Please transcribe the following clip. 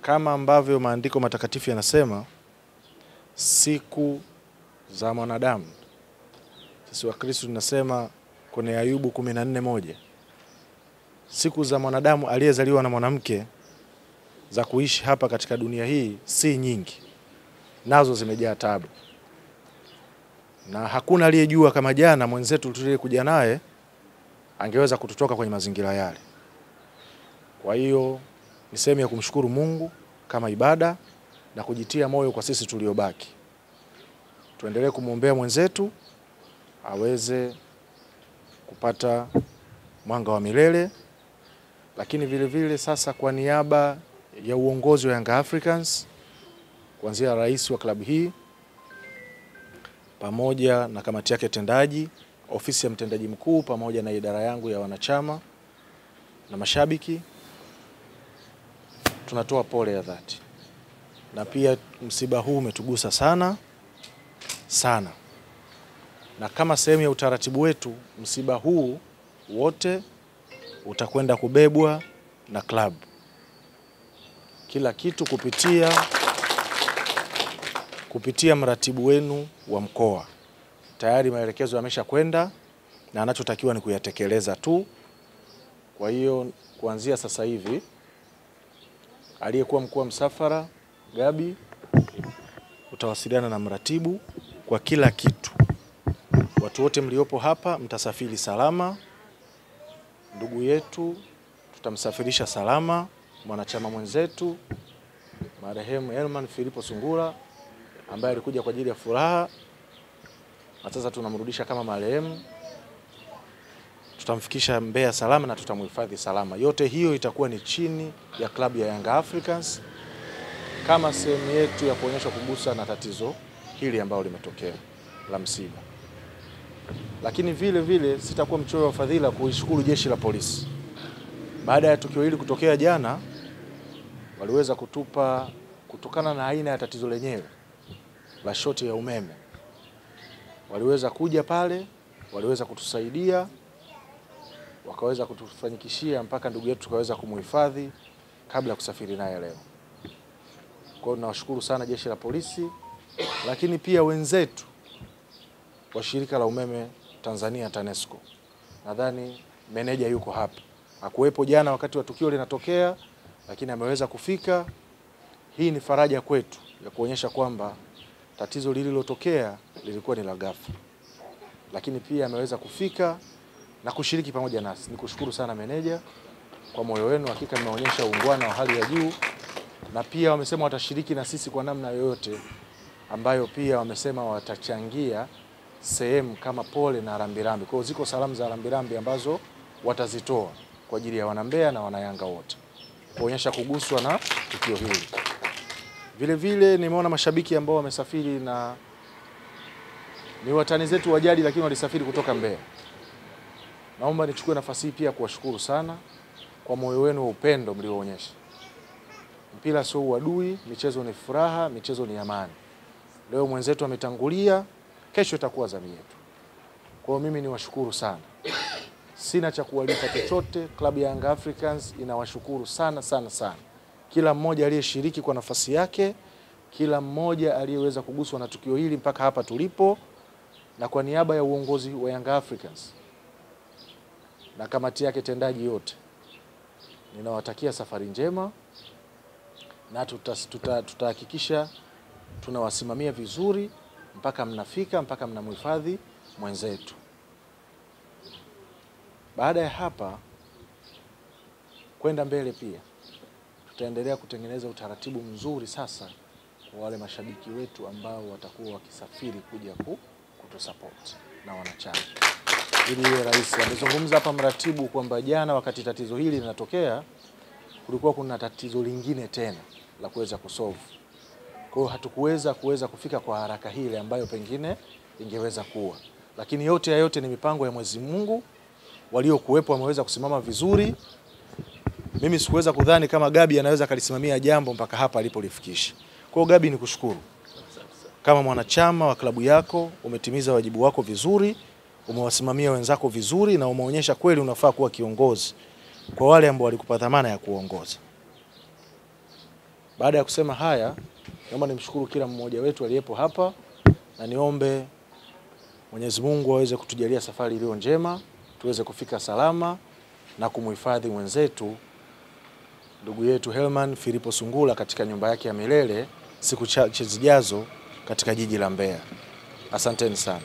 Kama ambavyo maandiko matakatifu yanasema, siku za mwanadamu, sisi wa Kristo tunasema kwenye Ayubu 14:1, siku za mwanadamu aliyezaliwa na mwanamke za kuishi hapa katika dunia hii si nyingi, nazo zimejaa taabu. Na hakuna aliyejua kama jana mwenzetu tuliyekuja naye angeweza kututoka kwenye mazingira yale. Kwa hiyo ni sehemu ya kumshukuru Mungu kama ibada na kujitia moyo kwa sisi tuliobaki. Tuendelee kumwombea mwenzetu aweze kupata mwanga wa milele, lakini vile vile sasa kwa niaba ya uongozi wa Young Africans, kuanzia rais wa klabu hii pamoja na kamati yake tendaji, ofisi ya mtendaji mkuu pamoja na idara yangu ya wanachama na mashabiki, tunatoa pole ya dhati. Na pia msiba huu umetugusa sana sana. Na kama sehemu ya utaratibu wetu, msiba huu wote utakwenda kubebwa na klabu. Kila kitu kupitia mratibu wenu wa mkoa. Tayari maelekezo yamesha kwenda na anachotakiwa ni kuyatekeleza tu. Kwa hiyo kuanzia sasa hivi, aliyekuwa mkuu wa msafara Gabi utawasiliana na mratibu kwa kila kitu. Watu wote mliopo hapa mtasafiri salama. Ndugu yetu tutamsafirisha salama, mwanachama mwenzetu marehemu Herman Filipo Sungura ambaye alikuja kwa ajili ya furaha, na sasa tunamrudisha kama marehemu. Tutamfikisha Mbeya salama na tutamhifadhi salama. Yote hiyo itakuwa ni chini ya klabu ya Young Africans kama sehemu yetu ya kuonyesha kugusa na tatizo hili ambalo limetokea la msiba. Lakini vile vile sitakuwa mchoyo wa fadhila kuishukuru jeshi la polisi. Baada ya tukio hili kutokea jana, waliweza kutupa, kutokana na aina ya tatizo lenyewe la shoti ya umeme, waliweza kuja pale, waliweza kutusaidia, wakaweza kutufanyikishia mpaka ndugu yetu tukaweza kumhifadhi kabla ya kusafiri naye leo. Kwa hiyo tunawashukuru sana jeshi la polisi, lakini pia wenzetu wa shirika la umeme Tanzania TANESCO. Nadhani meneja yuko hapa. Hakuwepo jana wakati wa tukio linatokea, lakini ameweza kufika. Hii ni faraja kwetu ya kuonyesha kwamba tatizo lililotokea lilikuwa ni la ghafla. Lakini pia ameweza kufika na kushiriki pamoja nasi. Nikushukuru sana meneja kwa moyo wenu, hakika mmeonyesha uungwana wa hali ya juu, na pia wamesema watashiriki na sisi kwa namna yoyote ambayo pia wamesema watachangia sehemu kama pole na rambirambi. Kwa hiyo ziko salamu za rambirambi ambazo watazitoa kwa ajili ya wanambea na wanayanga wote, kuonyesha kuguswa na tukio hili. Vile vile nimeona mashabiki ambao wamesafiri na ni watani zetu wa jadi, lakini walisafiri kutoka Mbeya. Naomba nichukue nafasi hii pia kuwashukuru sana kwa moyo wenu wa upendo mlioonyesha. Mpira sio uadui, michezo ni furaha, michezo ni amani. Leo mwenzetu ametangulia, kesho itakuwa zamu yetu. Kwa hiyo mimi niwashukuru sana. Sina cha kuwalipa chochote. Klabu ya Young Africans inawashukuru sana sana sana. Kila mmoja aliyeshiriki kwa nafasi yake, kila mmoja aliyeweza kuguswa na tukio hili mpaka hapa tulipo, na kwa niaba ya uongozi wa Young Africans na kamati yake tendaji yote, ninawatakia safari njema, na tutahakikisha tunawasimamia vizuri mpaka mnafika, mpaka mnamhifadhi mwenzetu. Baada ya hapa kwenda mbele pia tutaendelea kutengeneza utaratibu mzuri sasa kwa wale mashabiki wetu ambao watakuwa wakisafiri kuja kutusupport na wanachama. Ili iwe rahisi. Amezungumza hapa mratibu kwamba jana wakati tatizo hili linatokea kulikuwa kuna tatizo lingine tena la kuweza kusolve. Kwa hiyo hatukuweza kufika kwa haraka hile ambayo pengine ingeweza kuwa. Lakini yote ya yote ni mipango ya Mwenyezi Mungu. Waliokuwepo wameweza kusimama vizuri. Mimi sikuweza kudhani kama Gabi anaweza kalisimamia jambo mpaka hapa alipolifikisha. Kwa hiyo Gabi, nikushukuru. Kama mwanachama wa klabu yako umetimiza wajibu wako vizuri, umewasimamia wenzako vizuri, na umeonyesha kweli unafaa kuwa kiongozi kwa wale ambao walikupa dhamana ya kuongoza. Baada ya kusema haya, naomba nimshukuru kila mmoja wetu aliyepo hapa na niombe Mwenyezi Mungu aweze kutujalia safari iliyo njema, tuweze kufika salama na kumhifadhi mwenzetu ndugu yetu Herman Philipo Sungura katika nyumba yake ya milele siku chache zijazo katika jiji la Mbeya. Asanteni sana.